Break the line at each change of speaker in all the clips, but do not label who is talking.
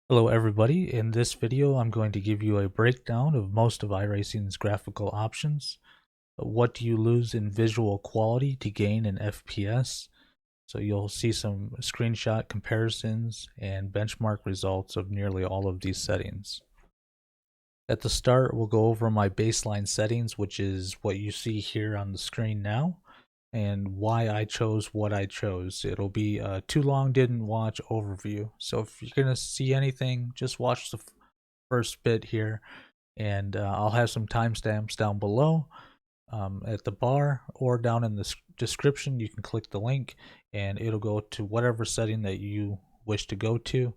Hello everybody, in this video I'm going to give you a breakdown of most of iRacing's graphical options. What do you lose in visual quality to gain in FPS? So you'll see some screenshot comparisons and benchmark results of nearly all of these settings. At the start we'll go over my baseline settings, which is what you see here on the screen now, and why I chose what I chose. It'll be a too long didn't watch overview. So if you're going to see anything, just watch the first bit here, and I'll have some timestamps down below at the bar or down in the description. You can click the link and it'll go to whatever setting that you wish to go to.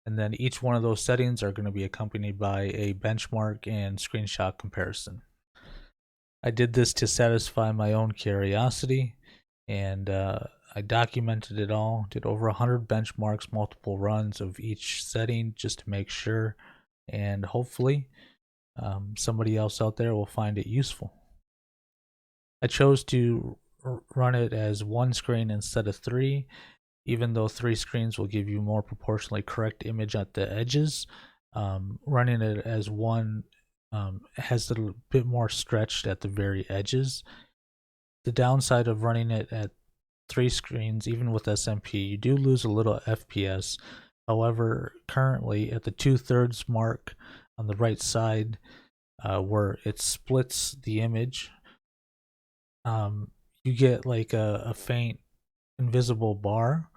And then each one of those settings are going to be accompanied by a benchmark and screenshot comparison. I did this to satisfy my own curiosity, and I documented it all, did over 100 benchmarks, multiple runs of each setting just to make sure, and hopefully somebody else out there will find it useful. I chose to run it as one screen instead of three, even though three screens will give you more proportionally correct image at the edges. Running it as one has a little bit more stretched at the very edges. The downside of running it at three screens, even with SMP, you do lose a little FPS. However, currently at the 2/3 mark on the right side, where it splits the image, you get like a faint invisible bar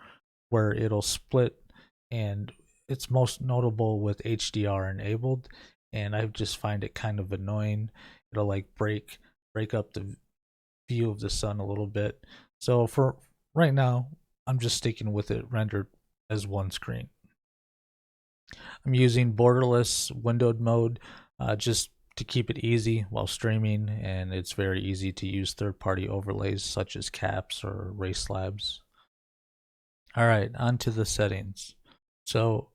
where it'll split, and it's most notable with HDR enabled, and I just find it kind of annoying. It'll like break up the view of the sun a little bit. So for right now, I'm just sticking with it rendered as one screen. I'm using borderless windowed mode just to keep it easy while streaming, and it's very easy to use third-party overlays such as caps or race labs. Alright, on to the settings. So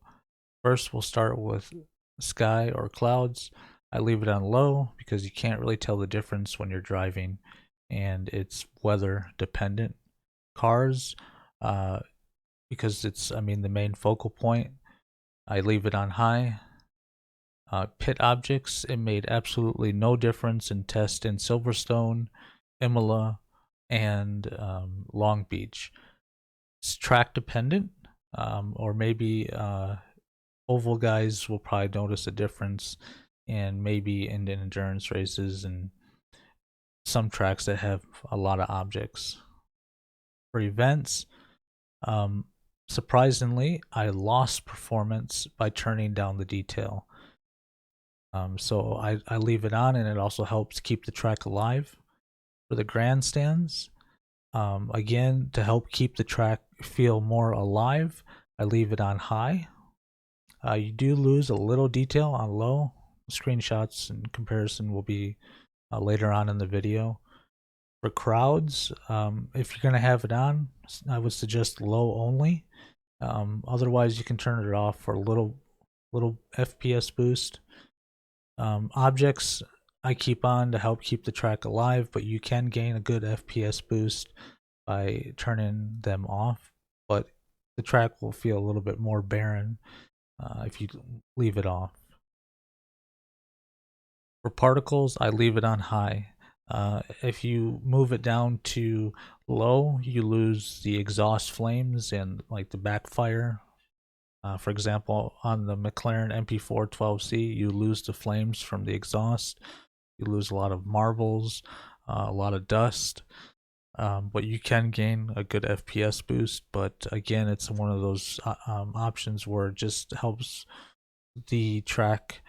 first we'll start with sky or clouds. I leave it on low because you can't really tell the difference when you're driving, and it's weather dependent. Cars, because it's the main focal point, I leave it on high. Pit objects, it made absolutely no difference in test in Silverstone, Imola, and Long Beach. It's track dependent, or maybe oval guys will probably notice a difference, and maybe in endurance races and some tracks that have a lot of objects. For events, surprisingly, I lost performance by turning down the detail. So I leave it on, and it also helps keep the track alive. For the grandstands, again, to help keep the track feel more alive, I leave it on high. You do lose a little detail on low. Screenshots and comparison will be later on in the video. For crowds, if you're going to have it on, I would suggest low only. Otherwise, you can turn it off for a little FPS boost. Objects I keep on to help keep the track alive, but you can gain a good FPS boost by turning them off. But the track will feel a little bit more barren if you leave it off. For particles, I leave it on high. If you move it down to low, you lose the exhaust flames and like the backfire. For example, on the McLaren MP4 12C, you lose the flames from the exhaust. You lose a lot of marbles, a lot of dust, but you can gain a good FPS boost. But again, it's one of those options where it just helps the track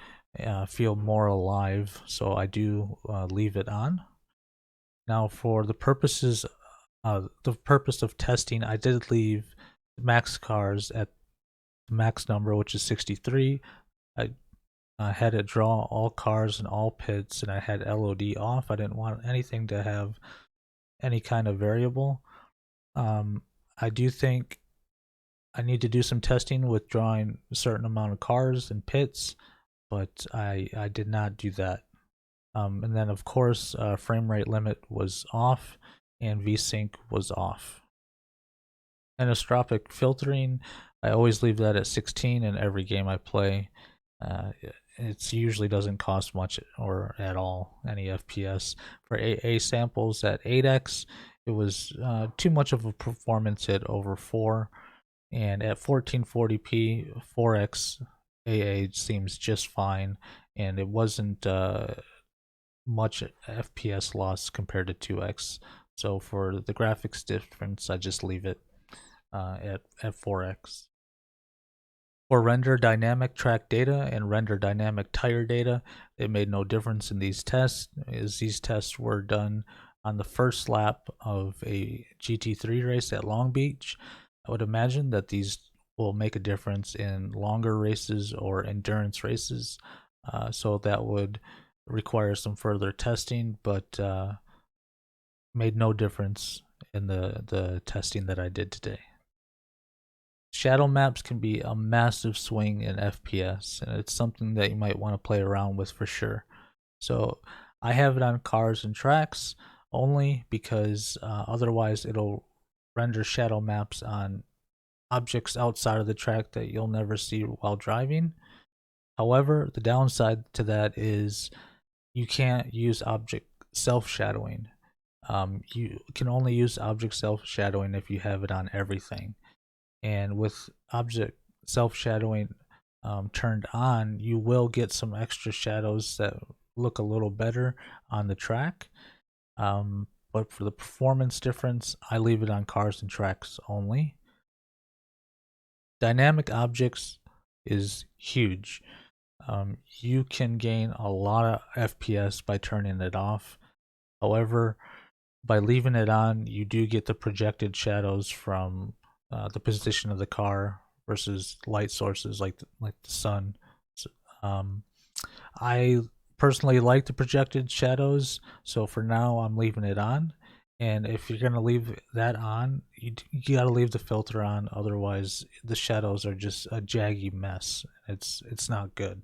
feel more alive. So I do leave it on. Now, for the purpose of testing, I did leave max cars at the max number, which is 63. I had it draw all cars and all pits, and I had LOD off. I didn't want anything to have any kind of variable. I do think I need to do some testing with drawing a certain amount of cars and pits, but I did not do that. And then of course frame rate limit was off and VSync was off. Anisotropic filtering, I always leave that at 16 in every game I play. It usually doesn't cost much or at all any FPS. For AA samples at 8x, it was too much of a performance hit over 4, and at 1440p, 4x AA seems just fine, and it wasn't much FPS loss compared to 2x. So for the graphics difference, I just leave it at 4x. For render dynamic track data and render dynamic tire data, it made no difference in these tests, as these tests were done on the first lap of a GT3 race at Long Beach. I would imagine that these will make a difference in longer races or endurance races, so that would require some further testing, but made no difference in the testing that I did today. Shadow maps can be a massive swing in FPS, and it's something that you might want to play around with for sure. So I have it on cars and tracks only because otherwise it'll render shadow maps on objects outside of the track that you'll never see while driving. However, the downside to that is you can't use object self-shadowing. You can only use object self-shadowing if you have it on everything. And with object self-shadowing turned on, you will get some extra shadows that look a little better on the track. But for the performance difference, I leave it on cars and tracks only. Dynamic objects is huge. You can gain a lot of FPS by turning it off. However, by leaving it on, you do get the projected shadows from the position of the car versus light sources like the sun. So, I personally like the projected shadows, so for now I'm leaving it on. And if you're gonna leave that on, you gotta leave the filter on. Otherwise, the shadows are just a jaggy mess. It's not good.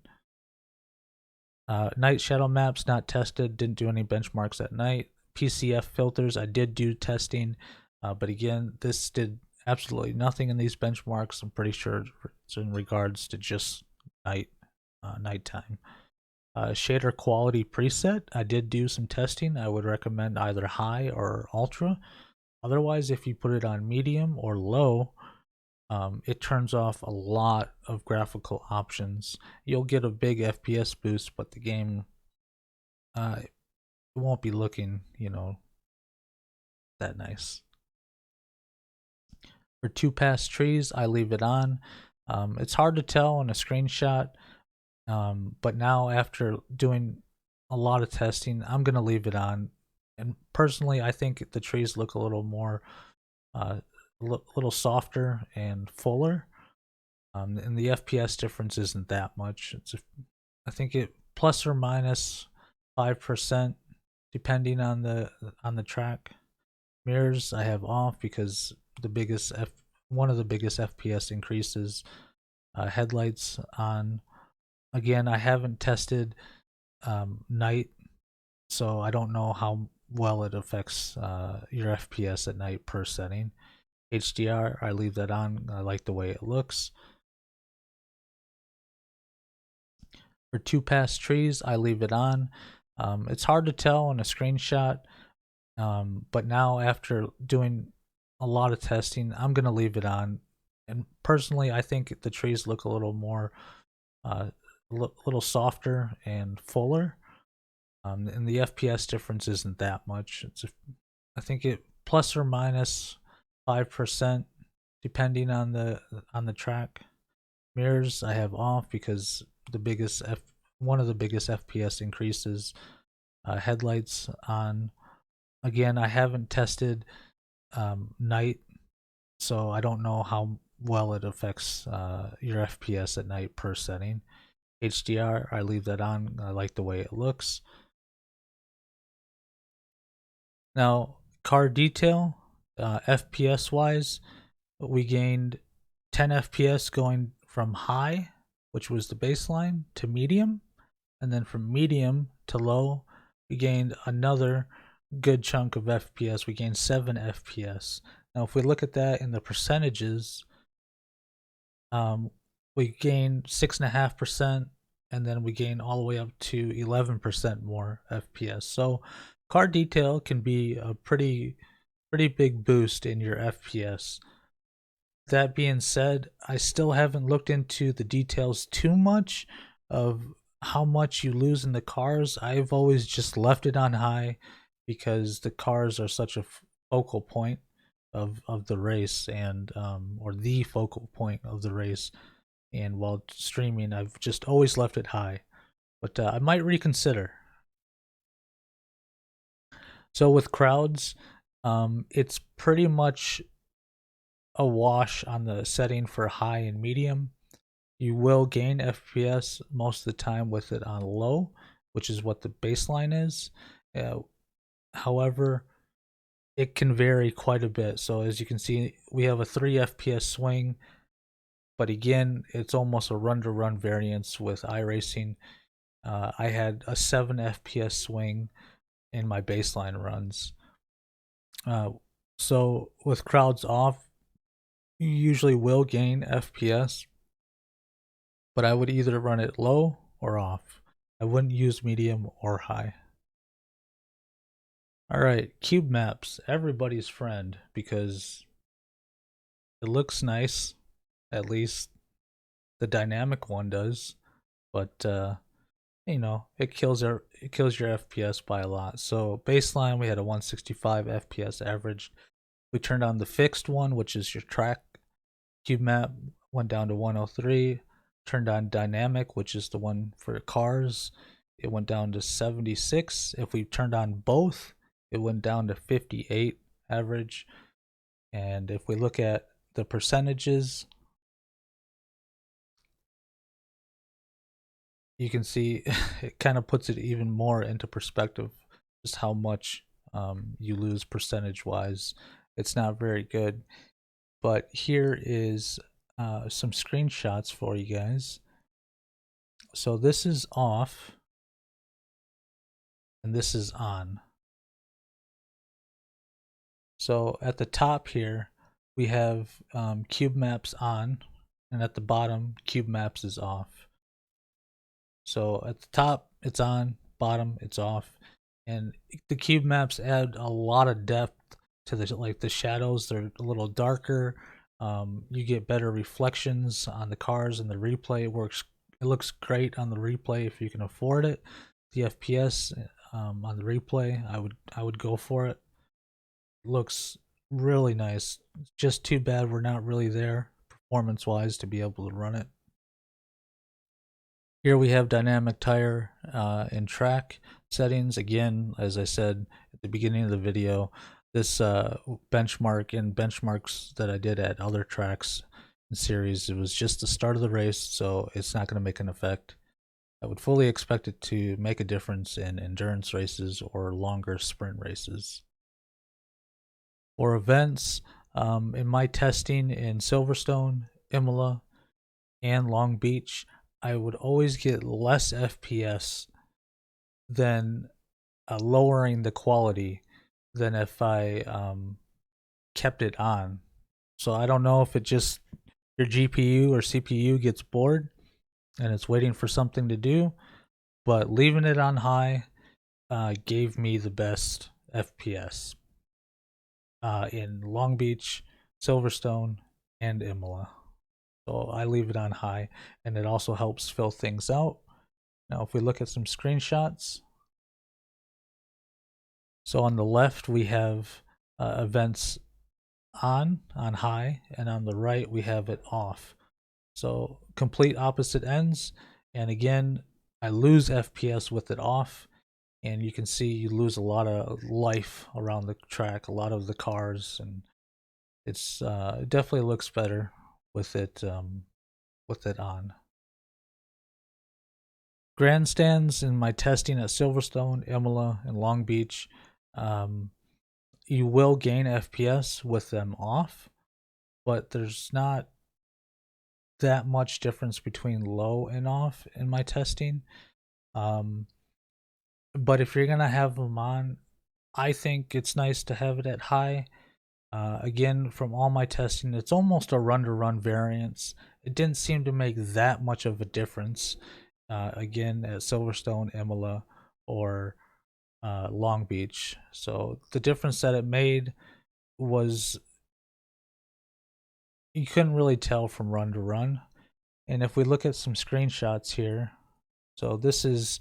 Night shadow maps not tested. Didn't do any benchmarks at night. PCF filters, I did do testing, but again, this did absolutely nothing in these benchmarks. I'm pretty sure it's in regards to just nighttime. Shader quality preset, I did do some testing. I would recommend either high or ultra. Otherwise, if you put it on medium or low, it turns off a lot of graphical options. You'll get a big FPS boost, but the game it won't be looking, that nice. For two pass trees, I leave it on. It's hard to tell in a screenshot, but now after doing a lot of testing, I'm gonna leave it on. And personally, I think the trees look a little more, a little softer and fuller. And the FPS difference isn't that much. I think it plus or minus 5% depending on the track. Mirrors I have off because one of the biggest FPS increases. Headlights on. Again, I haven't tested night, so I don't know how well it affects your FPS at night per setting. HDR, I leave that on. I like the way it looks. For two pass trees, I leave it on. It's hard to tell in a screenshot, but now after doing a lot of testing, I'm gonna leave it on. And personally, I think the trees look a little more, a little softer and fuller. And the FPS difference isn't that much. I think it plus or minus 5% depending on the track. Mirrors I have off because one of the biggest FPS increases. Headlights on. Again, I haven't tested night, so I don't know how well it affects your FPS at night per setting. HDR, I leave that on. I like the way it looks. Now, car detail, FPS wise, we gained 10 FPS going from high, which was the baseline, to medium. And then from medium to low, we gained another good chunk of FPS. We gained 7 FPS. Now, if we look at that in the percentages, we gain 6.5%, and then we gain all the way up to 11% more FPS. So car detail can be a pretty big boost in your FPS. That being said, I still haven't looked into the details too much of how much you lose in the cars. I've always just left it on high because the cars are such a focal point of the race, and or the focal point of the race. And while streaming, I've just always left it high, but I might reconsider. So with crowds, it's pretty much a wash on the setting for high and medium. You will gain FPS most of the time with it on low, which is what the baseline is. However, it can vary quite a bit. So as you can see, we have a 3 FPS swing, but again, it's almost a run-to-run variance with iRacing. I had a 7 FPS swing in my baseline runs. So with crowds off, you usually will gain FPS, but I would either run it low or off. I wouldn't use medium or high. Alright, cube maps, everybody's friend, because it looks nice. At least the dynamic one does, but you know, it kills your FPS by a lot. So baseline, we had a 165 FPS average. We turned on the fixed one, which is your track cube map, went down to 103. Turned on dynamic, which is the one for cars, it went down to 76. If we turned on both, it went down to 58 average. And if we look at the percentages, you can see it kind of puts it even more into perspective, just how much you lose percentage wise. It's not very good. But here is some screenshots for you guys. So this is off, and this is on. So at the top here, we have cube maps on, and at the bottom, cube maps is off. So at the top, it's on, bottom, it's off. And the cube maps add a lot of depth to the shadows. They're a little darker. You get better reflections on the cars, and the replay works. It looks great on the replay if you can afford it. The FPS on the replay, I would go for it. Looks really nice. Just too bad we're not really there performance wise to be able to run it. Here we have dynamic tire and track settings. Again, as I said at the beginning of the video, this benchmark and benchmarks that I did at other tracks in series, it was just the start of the race, so it's not going to make an effect. I would fully expect it to make a difference in endurance races or longer sprint races. For events, in my testing in Silverstone, Imola, and Long Beach, I would always get less FPS than lowering the quality than if I kept it on. So I don't know if it just your GPU or CPU gets bored and it's waiting for something to do, but leaving it on high gave me the best FPS in Long Beach, Silverstone, and Imola. So I leave it on high, and it also helps fill things out. Now if we look at some screenshots, so on the left we have events on high, and on the right we have it off. So complete opposite ends, and again I lose FPS with it off, and you can see you lose a lot of life around the track, a lot of the cars, and it's it definitely looks better with it on. Grandstands in my testing at Silverstone, Imola, and Long Beach, you will gain FPS with them off, but there's not that much difference between low and off in my testing. But if you're gonna have them on, I think it's nice to have it at high. Again, from all my testing, it's almost a run-to-run variance. It didn't seem to make that much of a difference. Again, at Silverstone, Imola, or Long Beach. So the difference that it made was you couldn't really tell from run to run. And if we look at some screenshots here, so this is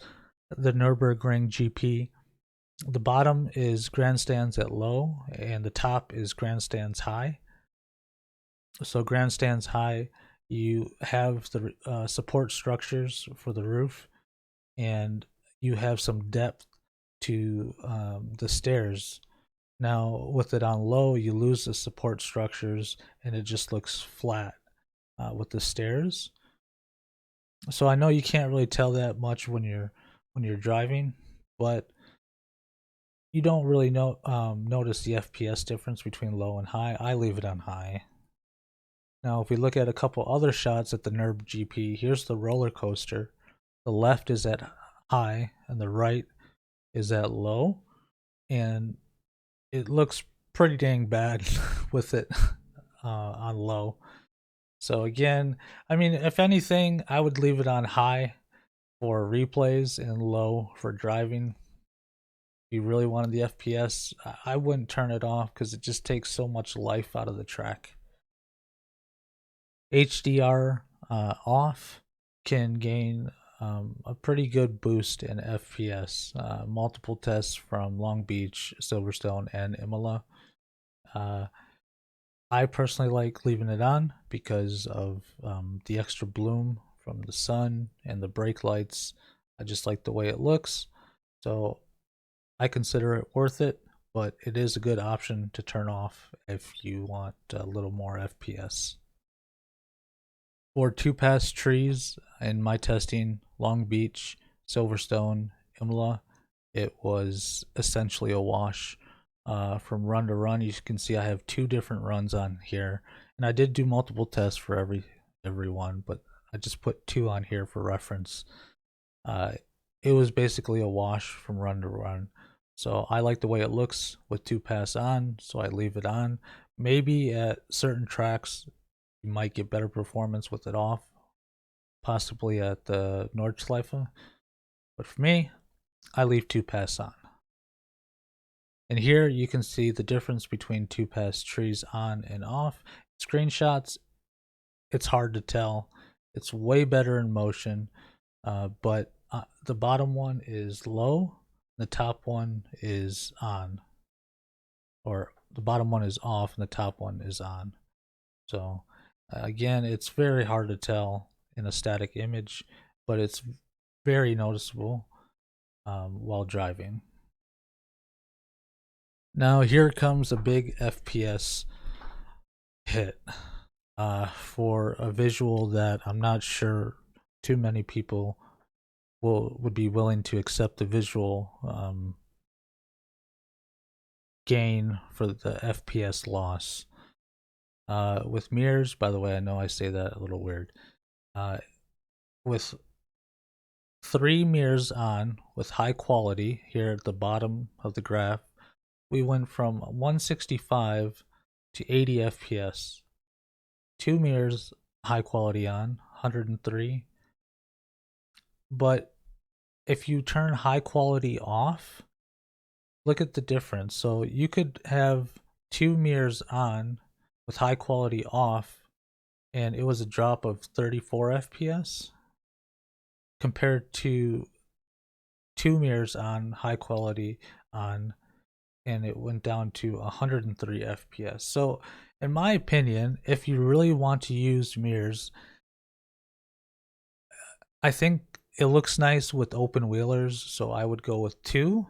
the Nürburgring GP. The bottom is grandstands at low, and the top is grandstands high. So grandstands high, you have the support structures for the roof, and you have some depth to the stairs. Now with it on low, you lose the support structures, and it just looks flat with the stairs. So I know you can't really tell that much when you're driving, but you don't really notice the FPS difference between low and high. I leave it on high. Now, if we look at a couple other shots at the NURB GP, here's the roller coaster. The left is at high, and the right is at low, and it looks pretty dang bad with it on low. So again, I mean, if anything, I would leave it on high for replays and low for driving. If you really wanted the FPS, I wouldn't turn it off because it just takes so much life out of the track. HDR off can gain a pretty good boost in FPS. Multiple tests from Long Beach, Silverstone, and Imola. I personally like leaving it on because of the extra bloom from the sun and the brake lights. I just like the way it looks. So I consider it worth it, but it is a good option to turn off if you want a little more FPS. For two pass trees in my testing, Long Beach, Silverstone, Imola, it was essentially a wash. From run to run, you can see I have two different runs on here, and I did do multiple tests for every one, but I just put two on here for reference. It was basically a wash from run to run. So I like the way it looks with two pass on, so I leave it on. Maybe at certain tracks you might get better performance with it off, possibly at the Nordschleife. But for me, I leave two pass on. And here you can see the difference between two pass trees on and off. Screenshots, it's hard to tell. It's way better in motion, but the bottom one is low, the top one is on, or the bottom one is off and the top one is on. So again, it's very hard to tell in a static image, but it's very noticeable while driving. Now here comes a big FPS hit for a visual that I'm not sure too many people would be willing to accept the visual gain for the FPS loss. With mirrors, by the way, I know I say that a little weird. With 3 mirrors on with high quality here at the bottom of the graph, we went from 165 to 80 FPS. 2 mirrors high quality on, 103. But if you turn high quality off, look at the difference. So you could have 2 mirrors on with high quality off, and it was a drop of 34 FPS compared to 2 mirrors on high quality on, and it went down to 103 FPS. So in my opinion, if you really want to use mirrors, I think it looks nice with open wheelers, so I would go with 2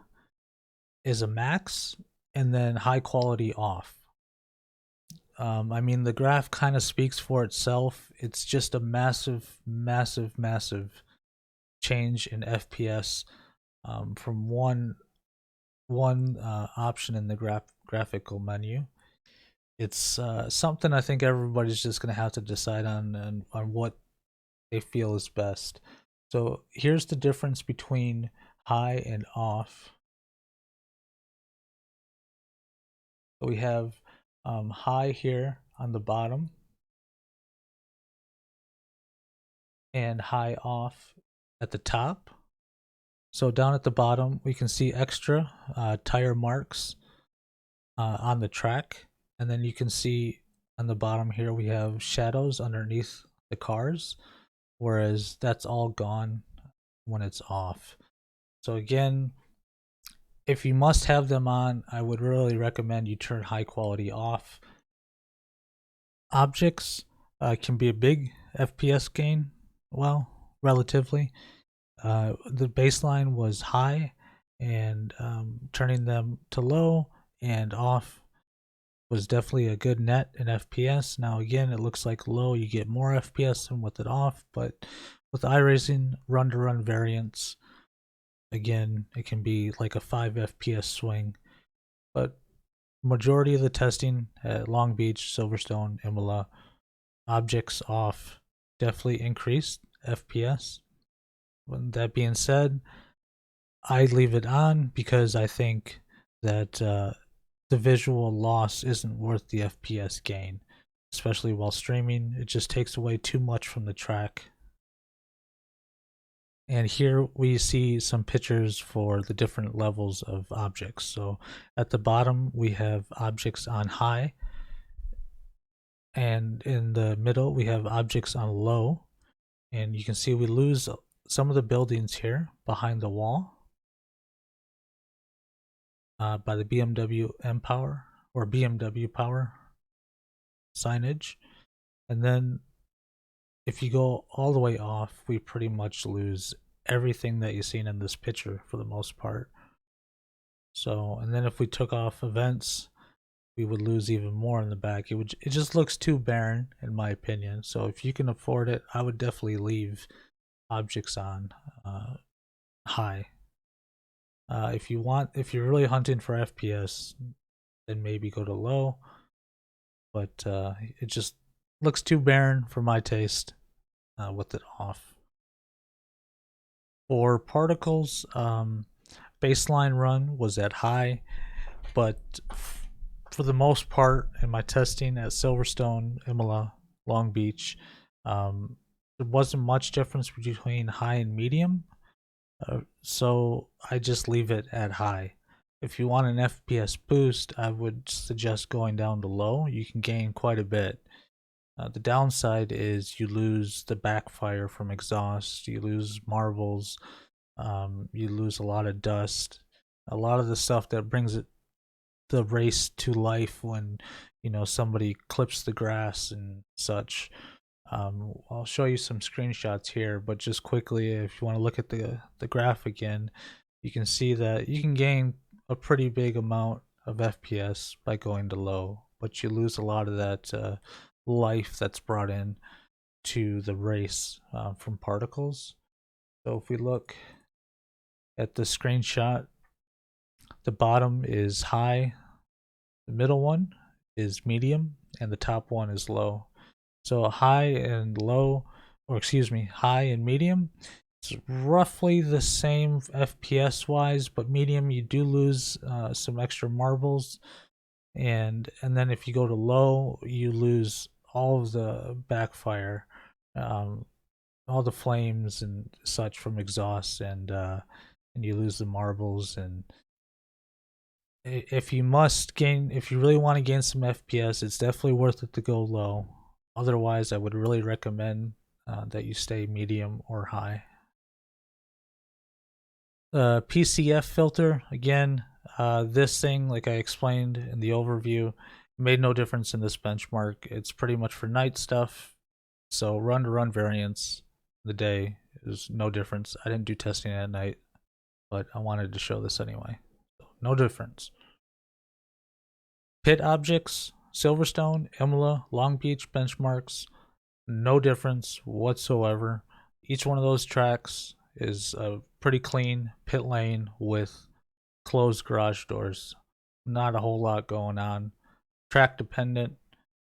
is a max, and then high quality off. I mean, the graph kind of speaks for itself. It's just a massive, massive, massive change in FPS from one option in the graphical menu. It's something I think everybody's just gonna have to decide on what they feel is best. So here's the difference between high and off. We have high here on the bottom and high off at the top. So down at the bottom, we can see extra tire marks on the track. And then you can see on the bottom here, we have shadows underneath the cars, whereas that's all gone when it's off. So again, if you must have them on, I would really recommend you turn high quality off. Objects can be a big FPS gain, well, relatively. The baseline was high, and turning them to low and off was definitely a good net in FPS. Now again, it looks like low you get more FPS than with it off, but with iRacing run-to-run variants, again, it can be like a 5 FPS swing. But majority of the testing at Long Beach, Silverstone, Imola, objects off definitely increased FPS. That being said, I leave it on because I think that the visual loss isn't worth the FPS gain, especially while streaming. It just takes away too much from the track. And here we see some pictures for the different levels of objects. So at the bottom, we have objects on high, and in the middle, we have objects on low. And you can see we lose some of the buildings here behind the wall by the BMW M Power or BMW Power signage. And then if you go all the way off, we pretty much lose everything that you've seen in this picture for the most part. So, and then if we took off events, we would lose even more in the back. It just looks too barren in my opinion. So if you can afford it, I would definitely leave objects on high. If you're really hunting for FPS, then maybe go to low. But it just looks too barren for my taste with it off. For particles, baseline run was at high, but for the most part, in my testing at Silverstone, Imola, Long Beach, there wasn't much difference between high and medium. So I just leave it at high. If you want an FPS boost, I would suggest going down to low. You can gain quite a bit. The downside is you lose the backfire from exhaust, you lose marbles, you lose a lot of dust, a lot of the stuff that brings the race to life when somebody clips the grass and such. I'll show you some screenshots here, but just quickly, if you want to look at the graph again, you can see that you can gain a pretty big amount of FPS by going to low, but you lose a lot of that life that's brought in to the race from particles. So if we look at the screenshot, the bottom is high, the middle one is medium, and the top one is low. So high and low, or excuse me, high and medium, it's roughly the same FPS wise, but medium you do lose some extra marbles, and then if you go to low, you lose all of the backfire, all the flames and such from exhaust, and you lose the marbles. And if you really want to gain some FPS, it's definitely worth it to go low. Otherwise, I would really recommend that you stay medium or high. PCF filter, again, this thing, like I explained in the overview, made no difference in this benchmark. It's pretty much for night stuff. So run-to-run variance the day is no difference. I didn't do testing at night, but I wanted to show this anyway. So no difference. Pit objects, Silverstone, Imola, Long Beach benchmarks, no difference whatsoever. Each one of those tracks is a pretty clean pit lane with closed garage doors. Not a whole lot going on. Track dependent.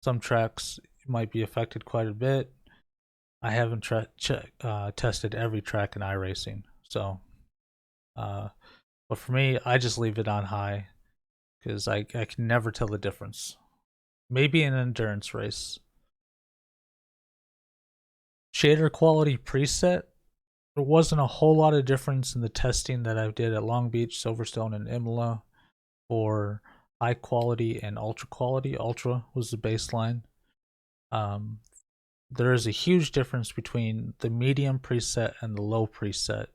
Some tracks might be affected quite a bit. I haven't tested every track in iRacing, so but for me, I just leave it on high because I can never tell the difference. maybe an endurance race. Shader quality preset, there wasn't a whole lot of difference in the testing that I did at Long Beach, Silverstone, and Imola for high quality and ultra quality. Ultra was the baseline. There is a huge difference between the medium preset and the low preset.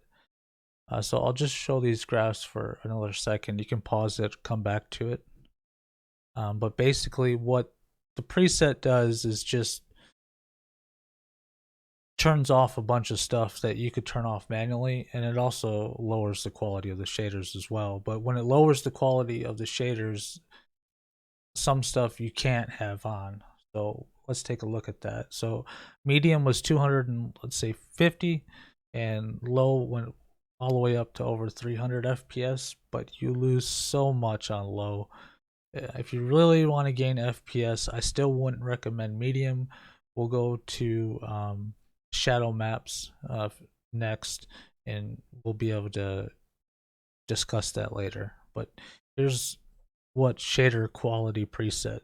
So I'll just show these graphs for another second. You can pause it, come back to it. But basically what the preset does is just turns off a bunch of stuff that you could turn off manually, and it also lowers the quality of the shaders as well. But when it lowers the quality of the shaders, some stuff you can't have on. So let's take a look at that. So medium was 200 and let's say 50, and low went all the way up to over 300 FPS, but you lose so much on low. If you really want to gain FPS, I still wouldn't recommend medium. We'll go to shadow maps next, and we'll be able to discuss that later. But here's what shader quality preset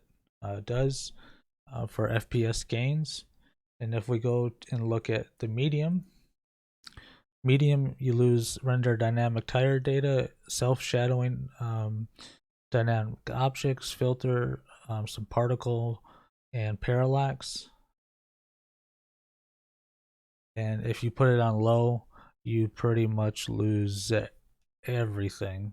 does for FPS gains. And if we go and look at the medium, you lose render dynamic tire data, self-shadowing, dynamic objects, filter, some particle, and parallax. And if you put it on low, you pretty much lose everything.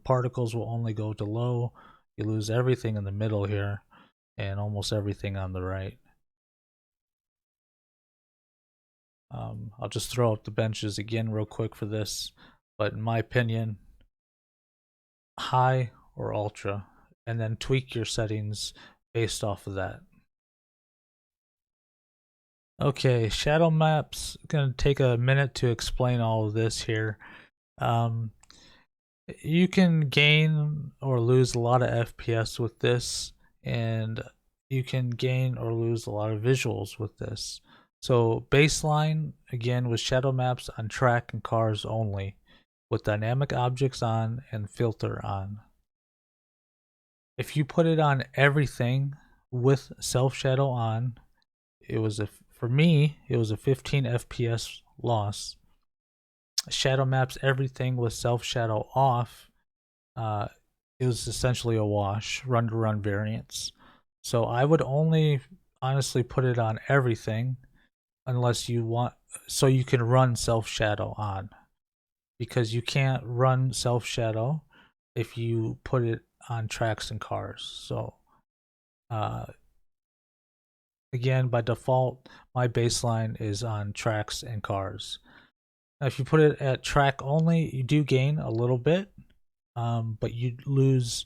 Particles will only go to low. You lose everything in the middle here and almost everything on the right. I'll just throw up the benches again real quick for this, but in my opinion, high or ultra, and then tweak your settings based off of that. Okay, shadow maps. Gonna take a minute to explain all of this here. You can gain or lose a lot of FPS with this, and you can gain or lose a lot of visuals with this. So baseline, again, with shadow maps on track and cars only, with dynamic objects on and filter on. If you put it on everything with self shadow on, for me, it was a 15 FPS loss. Shadow maps everything with self shadow off. It was essentially a wash, run to run variance. So I would only honestly put it on everything unless you want, so you can run self shadow on, because you can't run self shadow if you put it on tracks and cars. So again, by default, my baseline is on tracks and cars. Now, if you put it at track only, you do gain a little bit, but you lose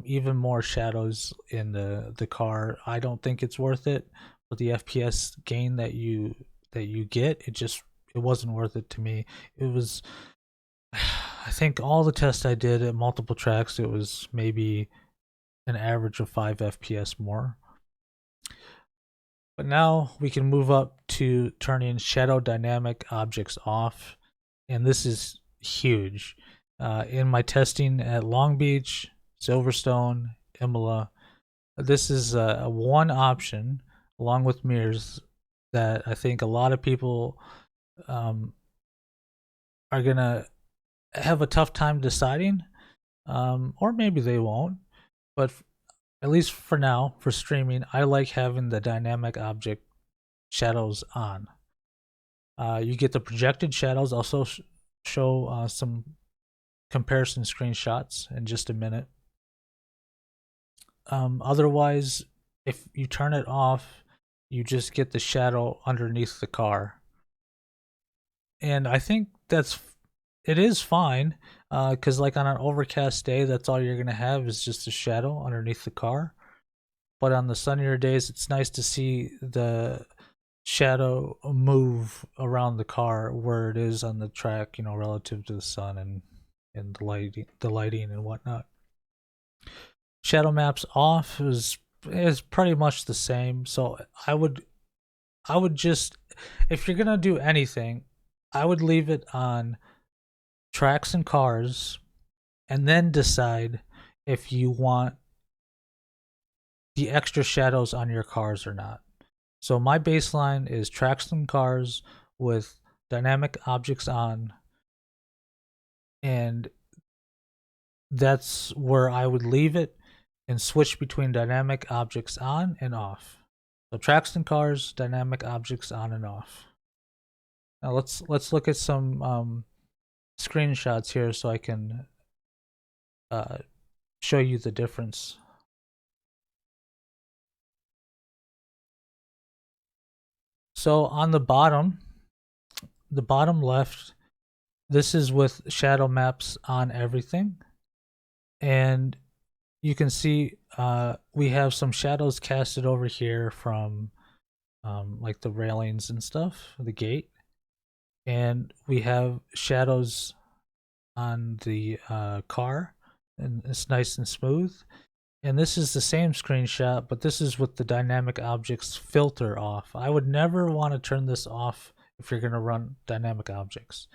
even more shadows in the car. I don't think it's worth it. But the FPS gain that you get, it wasn't worth it to me. It was, I think all the tests I did at multiple tracks, it was maybe an average of 5 FPS more. But now we can move up to turning shadow dynamic objects off, and this is huge. In my testing at Long Beach, Silverstone, Imola, this is one option, along with mirrors, that I think a lot of people are gonna have a tough time deciding, or maybe they won't. But at least for now, for streaming, I like having the dynamic object shadows on. You get the projected shadows. Also show some comparison screenshots in just a minute. Otherwise, if you turn it off, you just get the shadow underneath the car. And I think it is fine, because like on an overcast day, that's all you're gonna have is just a shadow underneath the car. But on the sunnier days, it's nice to see the shadow move around the car where it is on the track, relative to the sun and the lighting and whatnot. Shadow maps off is pretty much the same. So I would just, if you're gonna do anything, I would leave it on tracks and cars, and then decide if you want the extra shadows on your cars or not. So my baseline is traction cars with dynamic objects on, and that's where I would leave it and switch between dynamic objects on and off. So traction cars, dynamic objects on and off. Now let's look at some screenshots here so I can uh, show you the difference. So on the bottom left, this is with shadow maps on everything, and you can see we have some shadows casted over here from like the railings and stuff, the gate, and we have shadows on the car, and it's nice and smooth. And this is the same screenshot, but this is with the dynamic objects filter off. I would never want to turn this off if you're going to run dynamic objects.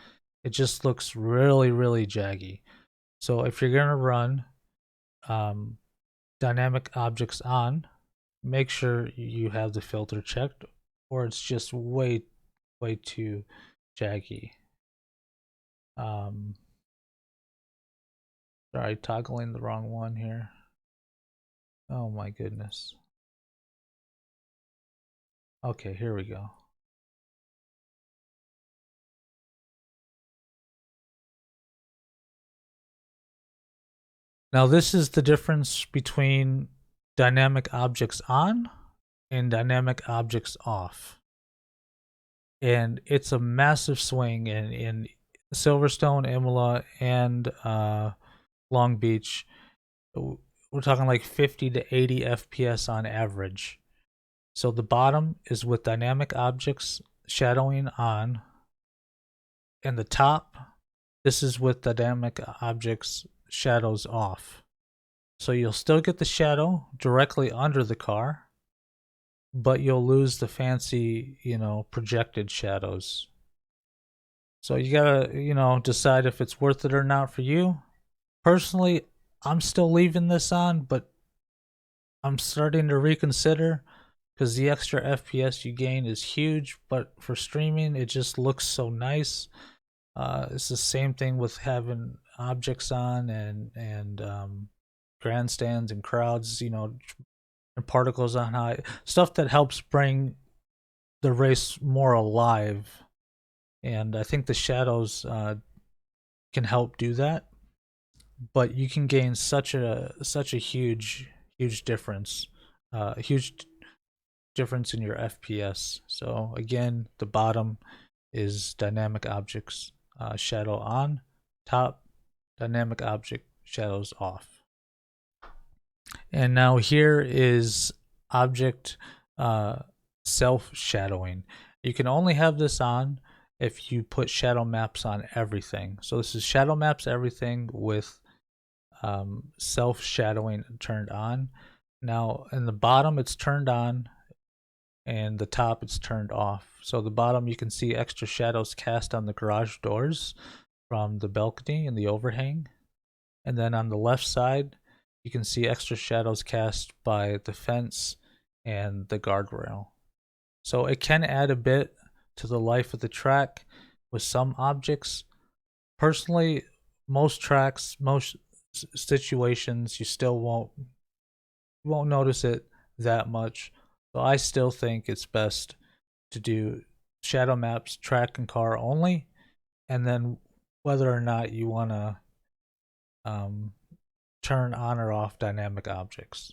It just looks really, really jaggy. So if you're going to run dynamic objects on, make sure you have the filter checked, or it's just way, way too jaggy. Sorry, toggling the wrong one here. Oh my goodness. Okay, here we go. Now this is the difference between dynamic objects on and dynamic objects off. And it's a massive swing in Silverstone, Imola, and Long Beach. We're talking like 50 to 80 FPS on average. So the bottom is with dynamic objects shadowing on, and the top, this is with dynamic objects shadows off. So you'll still get the shadow directly under the car, but you'll lose the fancy, projected shadows. So you gotta, decide if it's worth it or not for you. Personally, I'm still leaving this on, but I'm starting to reconsider because the extra FPS you gain is huge, but for streaming, it just looks so nice. It's the same thing with having objects on and grandstands and crowds, and particles on high, stuff that helps bring the race more alive. And I think the shadows can help do that. But you can gain such a huge difference, a huge difference in your FPS. So again, the bottom is dynamic objects shadow on, top dynamic object shadows off. And now here is object self shadowing. You can only have this on if you put shadow maps on everything. So this is shadow maps everything with self shadowing turned on. Now in the bottom it's turned on, and the top it's turned off. So the bottom you can see extra shadows cast on the garage doors from the balcony and the overhang. And then on the left side you can see extra shadows cast by the fence and the guardrail. So it can add a bit to the life of the track with some objects. Personally, most tracks, most situations, you still won't notice it that much. So I still think it's best to do shadow maps, track and car only, and then whether or not you want to turn on or off dynamic objects.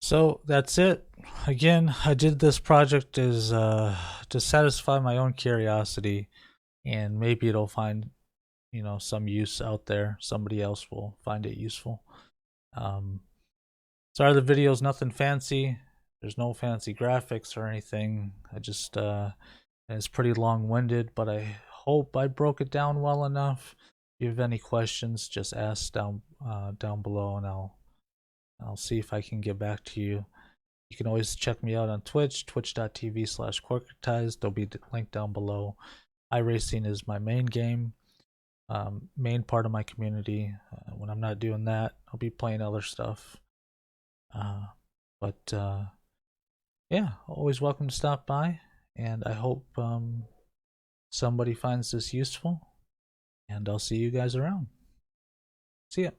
So that's it. Again, I did this project as to satisfy my own curiosity, and maybe it'll find some use out there. Somebody else will find it useful. Sorry, the video's nothing fancy. There's no fancy graphics or anything. I just it's pretty long-winded, but I hope I broke it down well enough. If you have any questions, just ask down below, and I'll see if I can get back to you. You can always check me out on Twitch, twitch.tv/Corkertize. There'll be a link down below. iRacing is my main game, main part of my community. When I'm not doing that, I'll be playing other stuff. But yeah, always welcome to stop by, and I hope somebody finds this useful, and I'll see you guys around. See ya.